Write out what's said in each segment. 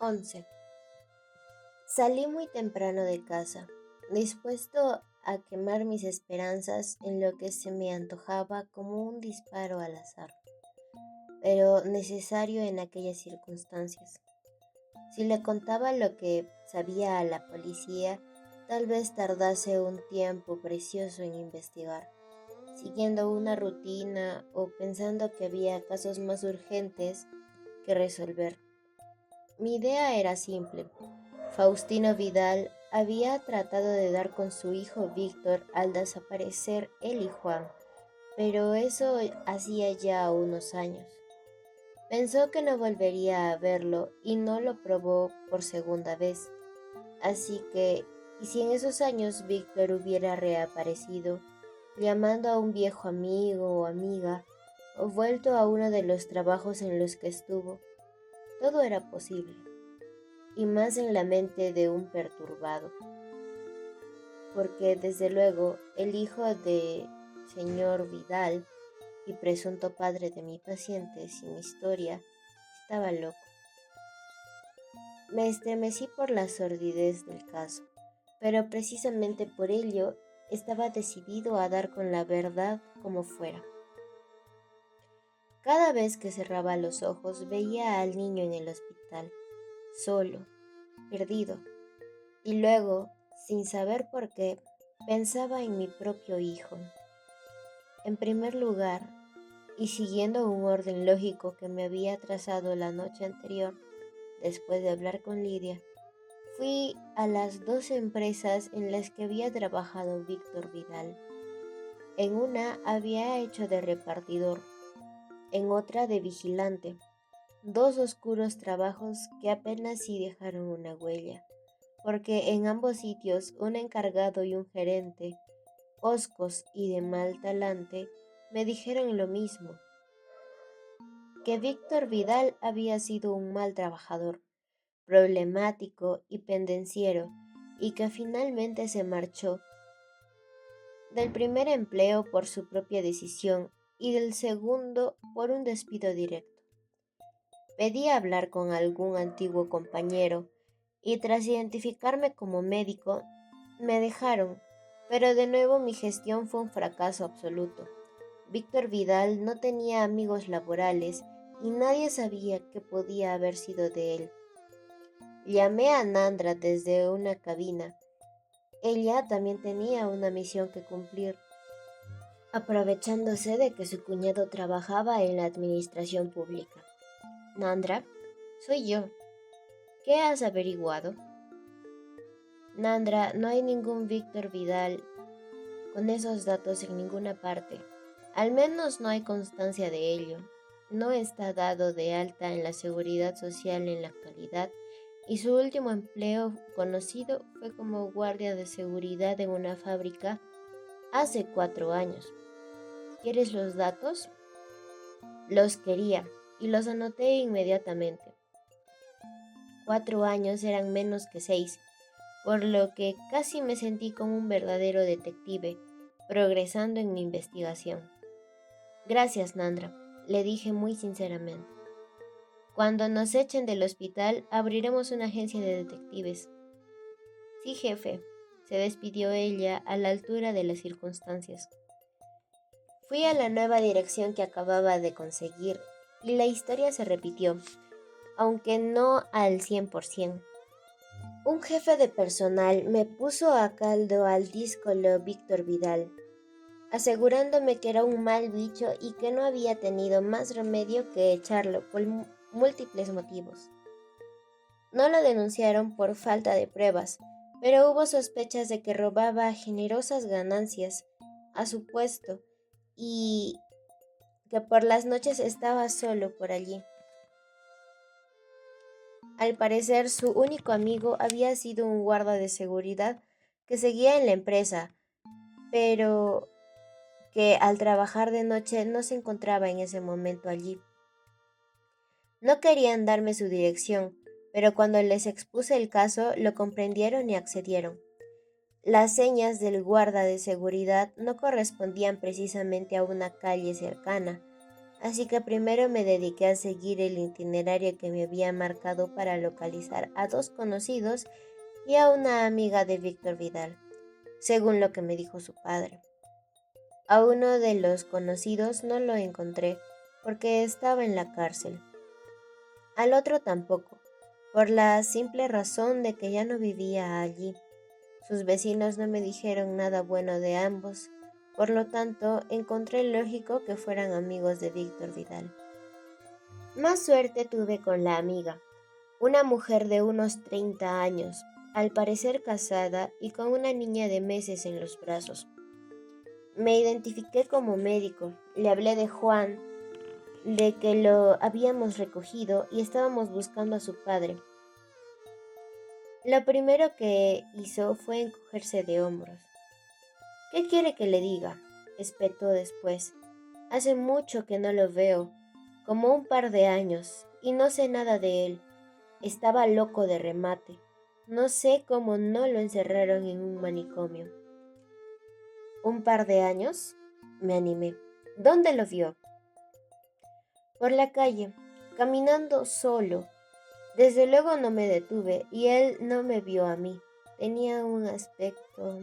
11. Salí muy temprano de casa, dispuesto a quemar mis esperanzas en lo que se me antojaba como un disparo al azar, pero necesario en aquellas circunstancias. Si le contaba lo que sabía a la policía, tal vez tardase un tiempo precioso en investigar, siguiendo una rutina o pensando que había casos más urgentes que resolver. Mi idea era simple. Faustino Vidal había tratado de dar con su hijo Víctor al desaparecer él y Juan, pero eso hacía ya unos años. Pensó que no volvería a verlo y no lo probó por segunda vez. Así que, ¿y si en esos años Víctor hubiera reaparecido, llamando a un viejo amigo o amiga, o vuelto a uno de los trabajos en los que estuvo? Todo era posible, y más en la mente de un perturbado, porque desde luego el hijo de señor Vidal y presunto padre de mi paciente sin historia estaba loco. Me estremecí por la sordidez del caso, pero precisamente por ello estaba decidido a dar con la verdad como fuera. Cada vez que cerraba los ojos veía al niño en el hospital, solo, perdido, y luego, sin saber por qué, pensaba en mi propio hijo. En primer lugar, y siguiendo un orden lógico que me había trazado la noche anterior, después de hablar con Lidia, fui a las dos empresas en las que había trabajado Víctor Vidal. En una había hecho de repartidor, en otra de vigilante, dos oscuros trabajos que apenas sí dejaron una huella, porque en ambos sitios un encargado y un gerente, hoscos y de mal talante, me dijeron lo mismo, que Víctor Vidal había sido un mal trabajador, problemático y pendenciero, y que finalmente se marchó del primer empleo por su propia decisión y del segundo por un despido directo. Pedí hablar con algún antiguo compañero y tras identificarme como médico, me dejaron, pero de nuevo mi gestión fue un fracaso absoluto. Víctor Vidal no tenía amigos laborales y nadie sabía qué podía haber sido de él. Llamé a Nandra desde una cabina. Ella también tenía una misión que cumplir, aprovechándose de que su cuñado trabajaba en la administración pública. Nandra, soy yo. ¿Qué has averiguado? Nandra, no hay ningún Víctor Vidal con esos datos en ninguna parte. Al menos no hay constancia de ello. No está dado de alta en la seguridad social en la actualidad y su último empleo conocido fue como guardia de seguridad en una fábrica hace 4 años. ¿Quieres los datos? Los quería y los anoté inmediatamente. 4 años eran menos que 6, por lo que casi me sentí como un verdadero detective, progresando en mi investigación. Gracias, Nandra, le dije muy sinceramente. Cuando nos echen del hospital, abriremos una agencia de detectives. Sí, jefe, se despidió ella a la altura de las circunstancias. Fui a la nueva dirección que acababa de conseguir y la historia se repitió, aunque no al 100%. Un jefe de personal me puso a caldo al díscolo Víctor Vidal, asegurándome que era un mal bicho y que no había tenido más remedio que echarlo por múltiples motivos. No lo denunciaron por falta de pruebas, pero hubo sospechas de que robaba generosas ganancias a su puesto y que por las noches estaba solo por allí. Al parecer, su único amigo había sido un guarda de seguridad que seguía en la empresa, pero que al trabajar de noche no se encontraba en ese momento allí. No querían darme su dirección, pero cuando les expuse el caso lo comprendieron y accedieron. Las señas del guarda de seguridad no correspondían precisamente a una calle cercana, así que primero me dediqué a seguir el itinerario que me había marcado para localizar a dos conocidos y a una amiga de Víctor Vidal, según lo que me dijo su padre. A uno de los conocidos no lo encontré porque estaba en la cárcel. Al otro tampoco, por la simple razón de que ya no vivía allí. Sus vecinos no me dijeron nada bueno de ambos, por lo tanto encontré lógico que fueran amigos de Víctor Vidal. Más suerte tuve con la amiga, una mujer de unos 30 años, al parecer casada y con una niña de meses en los brazos. Me identifiqué como médico, le hablé de Juan, de que lo habíamos recogido y estábamos buscando a su padre. Lo primero que hizo fue encogerse de hombros. ¿Qué quiere que le diga?, espetó después. Hace mucho que no lo veo, como un par de años, y no sé nada de él. Estaba loco de remate. No sé cómo no lo encerraron en un manicomio. ¿Un par de años?, me animé. ¿Dónde lo vio? Por la calle, caminando solo. Desde luego no me detuve y él no me vio a mí. Tenía un aspecto...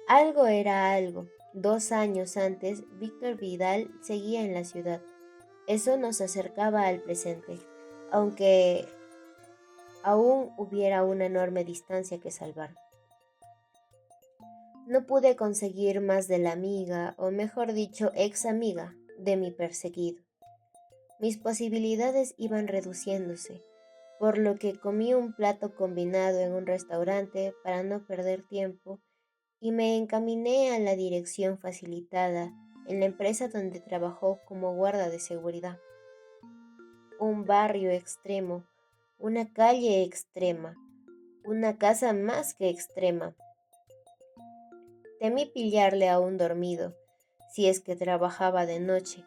Algo era algo. 2 años antes, Víctor Vidal seguía en la ciudad. Eso nos acercaba al presente, aunque aún hubiera una enorme distancia que salvar. No pude conseguir más de la amiga, o mejor dicho, ex amiga, de mi perseguido. Mis posibilidades iban reduciéndose, por lo que comí un plato combinado en un restaurante para no perder tiempo y me encaminé a la dirección facilitada en la empresa donde trabajó como guarda de seguridad. Un barrio extremo, una calle extrema, una casa más que extrema. Temí pillarle aún dormido, si es que trabajaba de noche,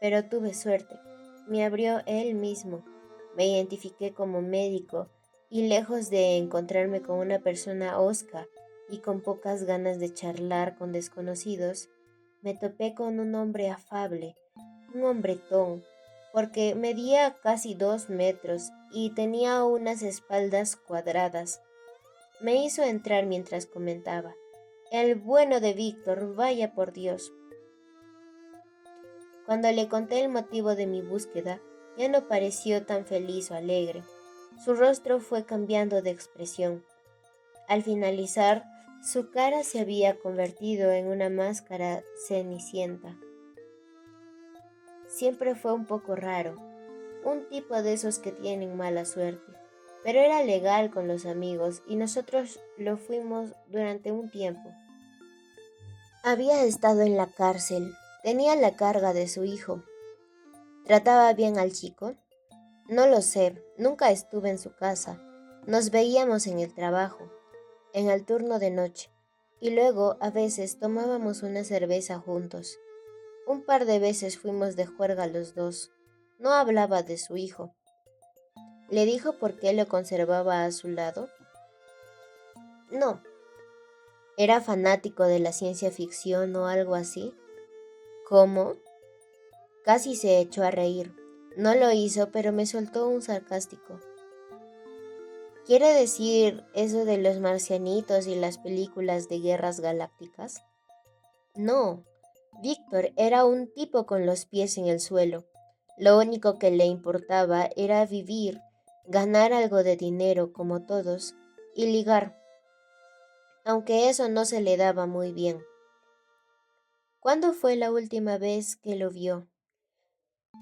pero tuve suerte. Me abrió él mismo. Me identifiqué como médico y lejos de encontrarme con una persona hosca y con pocas ganas de charlar con desconocidos, me topé con un hombre afable, un hombretón, porque medía casi 2 metros y tenía unas espaldas cuadradas. Me hizo entrar mientras comentaba: el bueno de Víctor, vaya por Dios. Cuando le conté el motivo de mi búsqueda, ya no pareció tan feliz o alegre. Su rostro fue cambiando de expresión. Al finalizar, su cara se había convertido en una máscara cenicienta. Siempre fue un poco raro, un tipo de esos que tienen mala suerte, pero era legal con los amigos y nosotros lo fuimos durante un tiempo. Había estado en la cárcel, tenía la carga de su hijo. ¿Trataba bien al chico? No lo sé, nunca estuve en su casa. Nos veíamos en el trabajo, en el turno de noche, y luego a veces tomábamos una cerveza juntos. Un par de veces fuimos de juerga los dos. No hablaba de su hijo. ¿Le dijo por qué lo conservaba a su lado? No. ¿Era fanático de la ciencia ficción o algo así? ¿Cómo? Casi se echó a reír. No lo hizo, pero me soltó un sarcástico. ¿Quiere decir eso de los marcianitos y las películas de guerras galácticas? No. Víctor era un tipo con los pies en el suelo. Lo único que le importaba era vivir, ganar algo de dinero como todos y ligar, aunque eso no se le daba muy bien. ¿Cuándo fue la última vez que lo vio?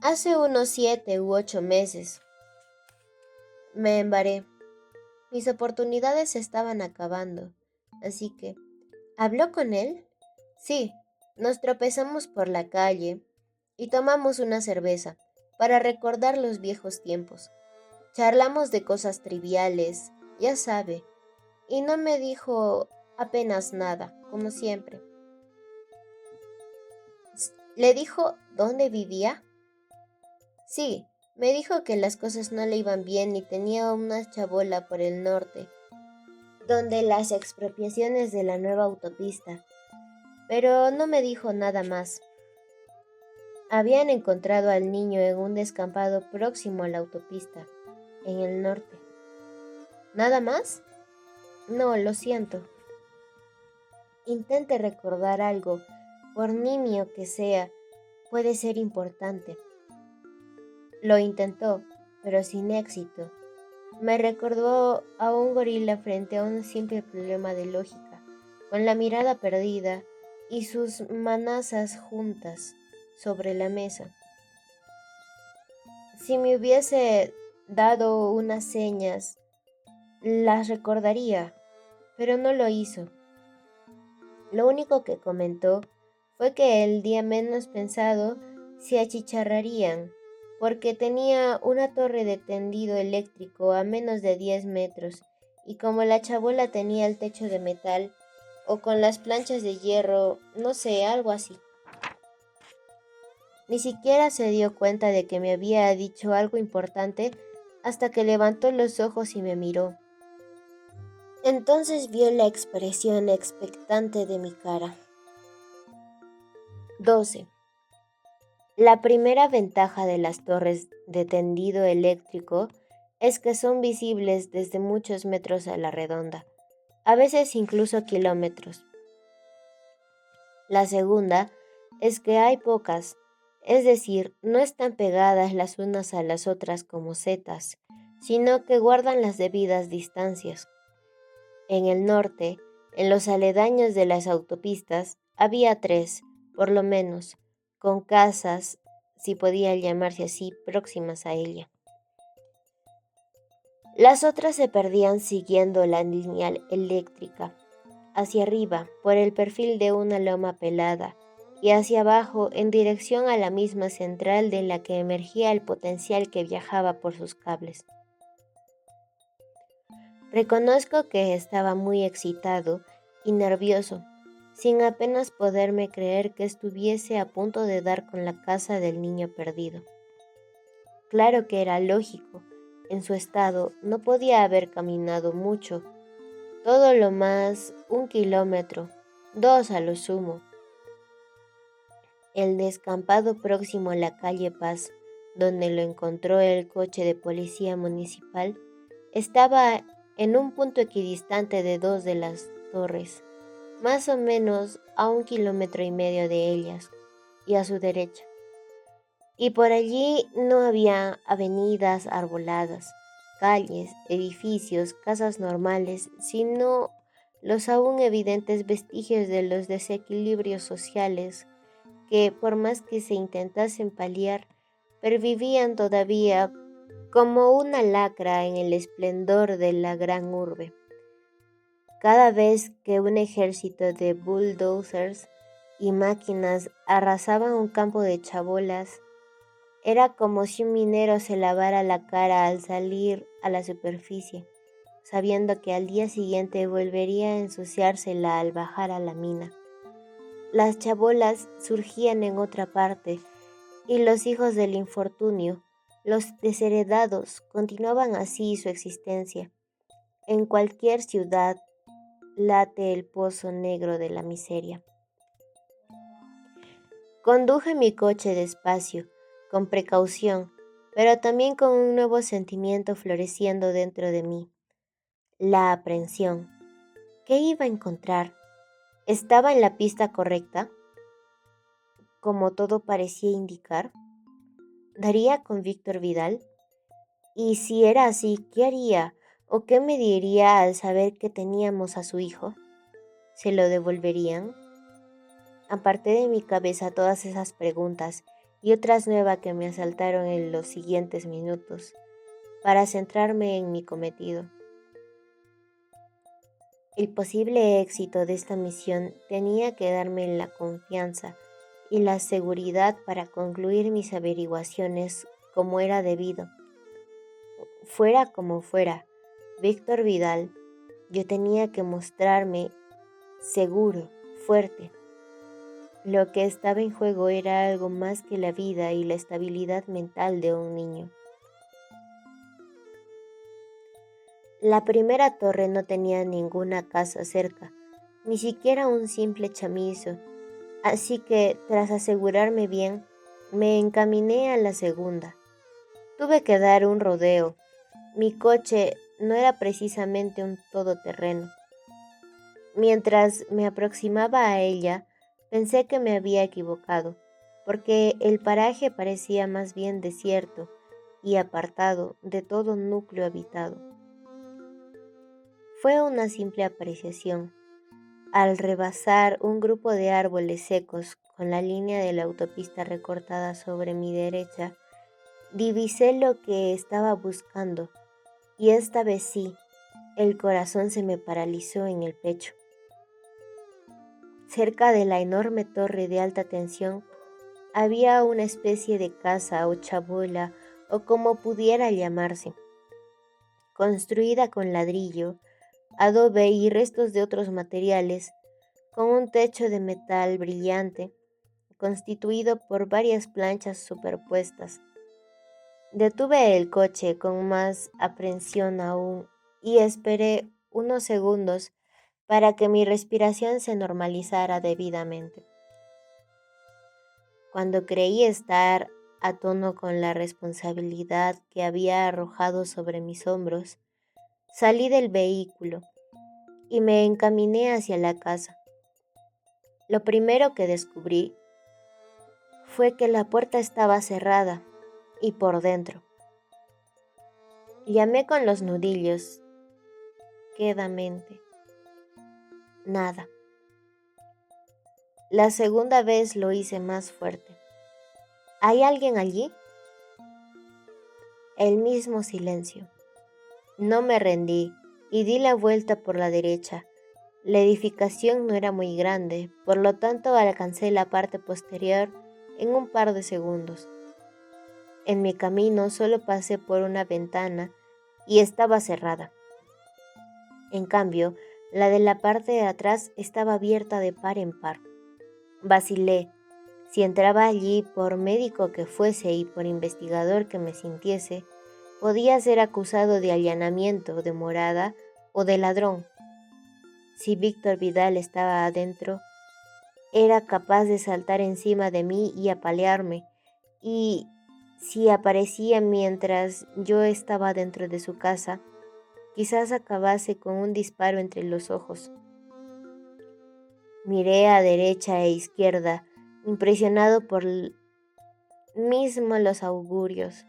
Hace unos 7 u 8 meses. Me embaré. Mis oportunidades se estaban acabando, así que... ¿Habló con él? Sí, nos tropezamos por la calle y tomamos una cerveza para recordar los viejos tiempos. Charlamos de cosas triviales, ya sabe, y no me dijo apenas nada, como siempre. ¿Le dijo dónde vivía? Sí, me dijo que las cosas no le iban bien y tenía una chabola por el norte, donde las expropiaciones de la nueva autopista, pero no me dijo nada más. Habían encontrado al niño en un descampado próximo a la autopista, en el norte. ¿Nada más? No, lo siento. Intente recordar algo, por nimio que sea, puede ser importante. Lo intentó, pero sin éxito. Me recordó a un gorila frente a un simple problema de lógica, con la mirada perdida y sus manazas juntas sobre la mesa. Si me hubiese dado unas señas, las recordaría, pero no lo hizo. Lo único que comentó fue que el día menos pensado se achicharrarían, porque tenía una torre de tendido eléctrico a menos de 10 metros, y como la chabola tenía el techo de metal, o con las planchas de hierro, no sé, algo así. Ni siquiera se dio cuenta de que me había dicho algo importante hasta que levantó los ojos y me miró. Entonces vio la expresión expectante de mi cara. 12. La primera ventaja de las torres de tendido eléctrico es que son visibles desde muchos metros a la redonda, a veces incluso kilómetros. La segunda es que hay pocas, es decir, no están pegadas las unas a las otras como setas, sino que guardan las debidas distancias. En el norte, en los aledaños de las autopistas, había 3, por lo menos, con casas, si podía llamarse así, próximas a ella. Las otras se perdían siguiendo la línea eléctrica, hacia arriba, por el perfil de una loma pelada, y hacia abajo, en dirección a la misma central de la que emergía el potencial que viajaba por sus cables. Reconozco que estaba muy excitado y nervioso, sin apenas poderme creer que estuviese a punto de dar con la casa del niño perdido. Claro que era lógico, en su estado no podía haber caminado mucho, todo lo más 1 kilómetro, 2 a lo sumo. El descampado próximo a la calle Paz, donde lo encontró el coche de policía municipal, estaba en un punto equidistante de 2 de las torres, más o menos a 1,5 kilómetros de ellas, y a su derecha. Y por allí no había avenidas arboladas, calles, edificios, casas normales, sino los aún evidentes vestigios de los desequilibrios sociales que, por más que se intentasen paliar, pervivían todavía como una lacra en el esplendor de la gran urbe. Cada vez que un ejército de bulldozers y máquinas arrasaban un campo de chabolas, era como si un minero se lavara la cara al salir a la superficie, sabiendo que al día siguiente volvería a ensuciársela al bajar a la mina. Las chabolas surgían en otra parte, y los hijos del infortunio, los desheredados, continuaban así su existencia. En cualquier ciudad late el pozo negro de la miseria. Conduje mi coche despacio, con precaución, pero también con un nuevo sentimiento floreciendo dentro de mí: la aprensión. ¿Qué iba a encontrar? ¿Estaba en la pista correcta, como todo parecía indicar? ¿Daría con Víctor Vidal? Y si era así, ¿qué haría o qué me diría al saber que teníamos a su hijo? ¿Se lo devolverían? Aparté de mi cabeza todas esas preguntas y otras nuevas que me asaltaron en los siguientes minutos, para centrarme en mi cometido. El posible éxito de esta misión tenía que darme la confianza y la seguridad para concluir mis averiguaciones como era debido. Fuera como fuera, Víctor Vidal, yo tenía que mostrarme seguro, fuerte. Lo que estaba en juego era algo más que la vida y la estabilidad mental de un niño. La primera torre no tenía ninguna casa cerca, ni siquiera un simple chamizo, así que, tras asegurarme bien, Me encaminé a la segunda. Tuve que dar un rodeo. Mi coche no era precisamente un todoterreno. Mientras me aproximaba a ella, pensé que me había equivocado, porque el paraje parecía más bien desierto y apartado de todo núcleo habitado. Fue una simple apreciación. Al rebasar un grupo de árboles secos con la línea de la autopista recortada sobre mi derecha, divisé lo que estaba buscando, y esta vez sí, el corazón se me paralizó en el pecho. Cerca de la enorme torre de alta tensión había una especie de casa o chabola o como pudiera llamarse, construida con ladrillo, adobe y restos de otros materiales, con un techo de metal brillante, constituido por varias planchas superpuestas. Detuve el coche con más aprensión aún y esperé unos segundos para que mi respiración se normalizara debidamente. Cuando creí estar a tono con la responsabilidad que había arrojado sobre mis hombros, salí del vehículo y me encaminé hacia la casa. Lo primero que descubrí fue que la puerta estaba cerrada y por dentro. Llamé con los nudillos quedamente. Nada. La segunda vez lo hice más fuerte. ¿Hay alguien allí? El mismo silencio. No me rendí y di la vuelta por la derecha. La edificación no era muy grande, por lo tanto alcancé la parte posterior en un par de segundos. En mi camino solo pasé por una ventana y estaba cerrada. En cambio, la de la parte de atrás estaba abierta de par en par. Vacilé. Si entraba allí, por médico que fuese y por investigador que me sintiese, podía ser acusado de allanamiento de morada o de ladrón. Si Víctor Vidal estaba adentro, era capaz de saltar encima de mí y apalearme, y si aparecía mientras yo estaba dentro de su casa, quizás acabase con un disparo entre los ojos. Miré a derecha e izquierda, impresionado por mismo los augurios,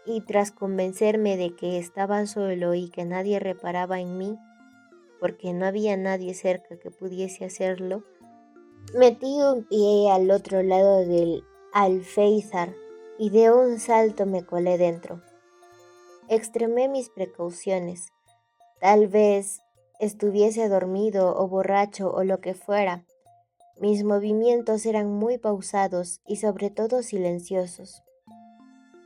y tras convencerme de que estaba solo y que nadie reparaba en mí, porque no había nadie cerca que pudiese hacerlo, metí un pie al otro lado del alféizar y de un salto me colé dentro. Extremé mis precauciones. Tal vez estuviese dormido o borracho o lo que fuera. Mis movimientos eran muy pausados y sobre todo silenciosos.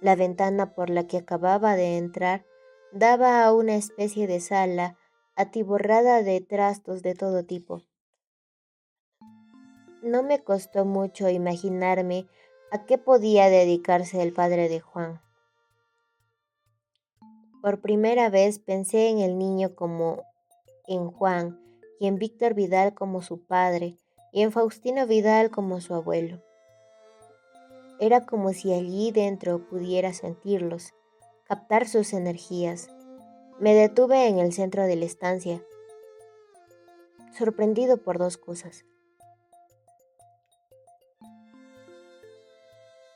La ventana por la que acababa de entrar daba a una especie de sala atiborrada de trastos de todo tipo. No me costó mucho imaginarme a qué podía dedicarse el padre de Juan. Por primera vez pensé en el niño como en Juan, y en Víctor Vidal como su padre, y en Faustino Vidal como su abuelo. Era como si allí dentro pudiera sentirlos, captar sus energías. Me detuve en el centro de la estancia, sorprendido por dos cosas.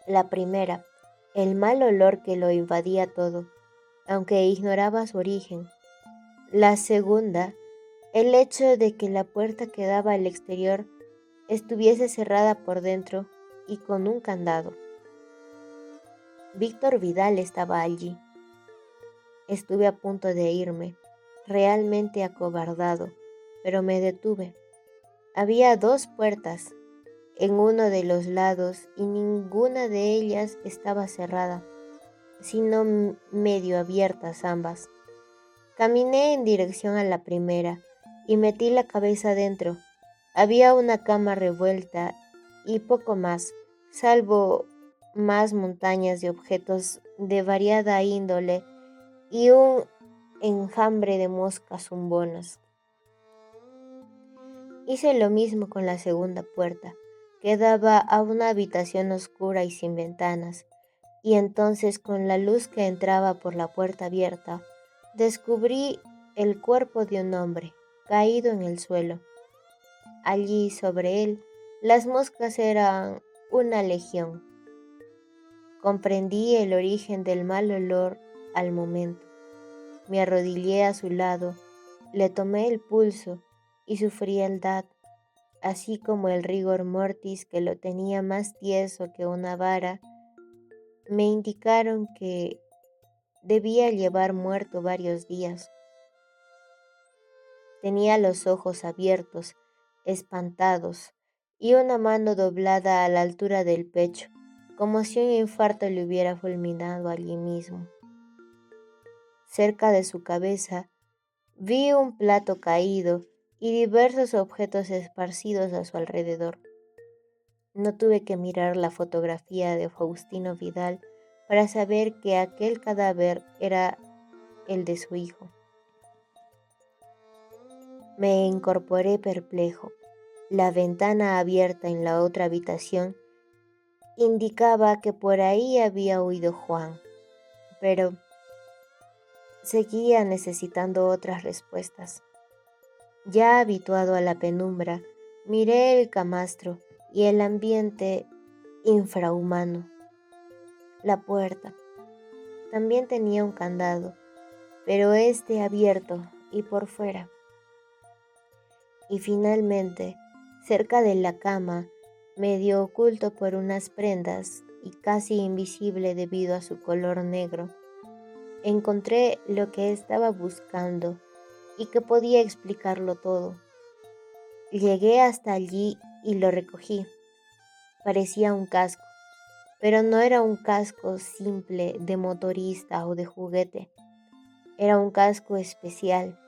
La primera, el mal olor que lo invadía todo, aunque ignoraba su origen. La segunda, el hecho de que la puerta que daba al exterior estuviese cerrada por dentro y con un candado. Víctor Vidal estaba allí. Estuve a punto de irme, realmente acobardado, pero me detuve. Había dos puertas en uno de los lados y ninguna de ellas estaba cerrada, sino medio abiertas ambas. Caminé en dirección a la primera y metí la cabeza dentro. Había una cama revuelta y poco más, salvo más montañas de objetos de variada índole y un enjambre de moscas zumbonas. Hice lo mismo con la segunda puerta. que daba a una habitación oscura y sin ventanas, y entonces con la luz que entraba por la puerta abierta, descubrí el cuerpo de un hombre caído en el suelo. Allí sobre él las moscas eran una legión. Comprendí el origen del mal olor al momento. Me arrodillé a su lado, le tomé el pulso y su frialdad, así como el rigor mortis que lo tenía más tieso que una vara, me indicaron que debía llevar muerto varios días. Tenía los ojos abiertos, espantados, y una mano doblada a la altura del pecho, como si un infarto le hubiera fulminado allí mismo. Cerca de su cabeza vi un plato caído y diversos objetos esparcidos a su alrededor. No tuve que mirar la fotografía de Faustino Vidal para saber que aquel cadáver era el de su hijo. Me incorporé perplejo. La ventana abierta en la otra habitación indicaba que por ahí había huido Juan, pero seguía necesitando otras respuestas. Ya habituado a la penumbra, miré el camastro y el ambiente infrahumano. La puerta también tenía un candado, pero este abierto y por fuera. Y finalmente, cerca de la cama, medio oculto por unas prendas y casi invisible debido a su color negro, encontré lo que estaba buscando y que podía explicarlo todo. Llegué hasta allí y lo recogí. Parecía un casco, pero no era un casco simple de motorista o de juguete. Era un casco especial,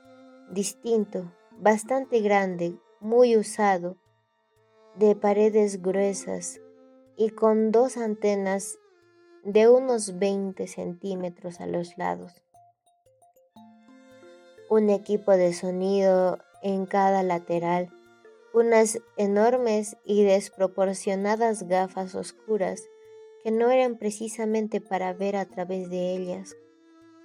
distinto, bastante grande, muy usado, de paredes gruesas y con dos antenas de unos 20 centímetros a los lados. Un equipo de sonido en cada lateral, unas enormes y desproporcionadas gafas oscuras que no eran precisamente para ver a través de ellas,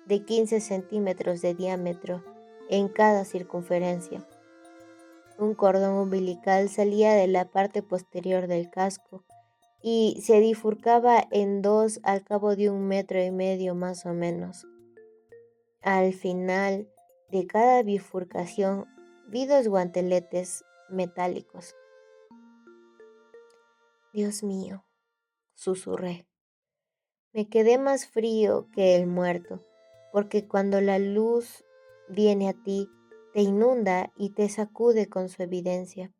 de 15 centímetros de diámetro en cada circunferencia. Un cordón umbilical salía de la parte posterior del casco y se bifurcaba en dos al cabo de 1,5 metros más o menos. Al final de cada bifurcación vi 2 guanteletes metálicos. Dios mío, susurré. Me quedé más frío que el muerto, porque cuando la luz viene a ti, te inunda y te sacude con su evidencia.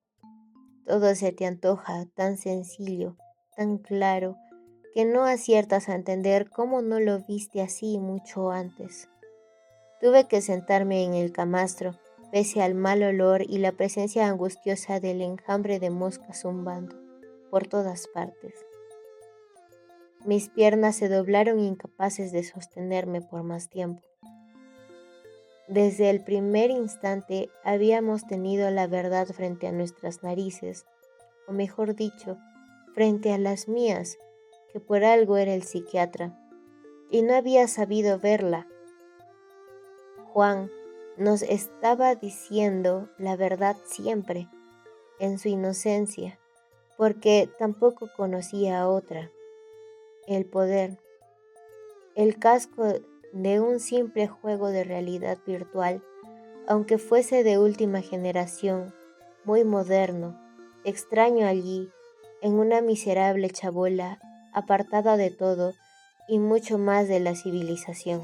Todo se te antoja tan sencillo, tan claro, que no aciertas a entender cómo no lo viste así mucho antes. Tuve que sentarme en el camastro, pese al mal olor y la presencia angustiosa del enjambre de moscas zumbando por todas partes. Mis piernas se doblaron incapaces de sostenerme por más tiempo. Desde el primer instante habíamos tenido la verdad frente a nuestras narices, o mejor dicho, frente a las mías, que por algo era el psiquiatra, y no había sabido verla. Juan nos estaba diciendo la verdad siempre, en su inocencia, porque tampoco conocía a otra. El poder, el casco de un simple juego de realidad virtual, aunque fuese de última generación, muy moderno, extraño allí, en una miserable chabola, apartada de todo y mucho más de la civilización.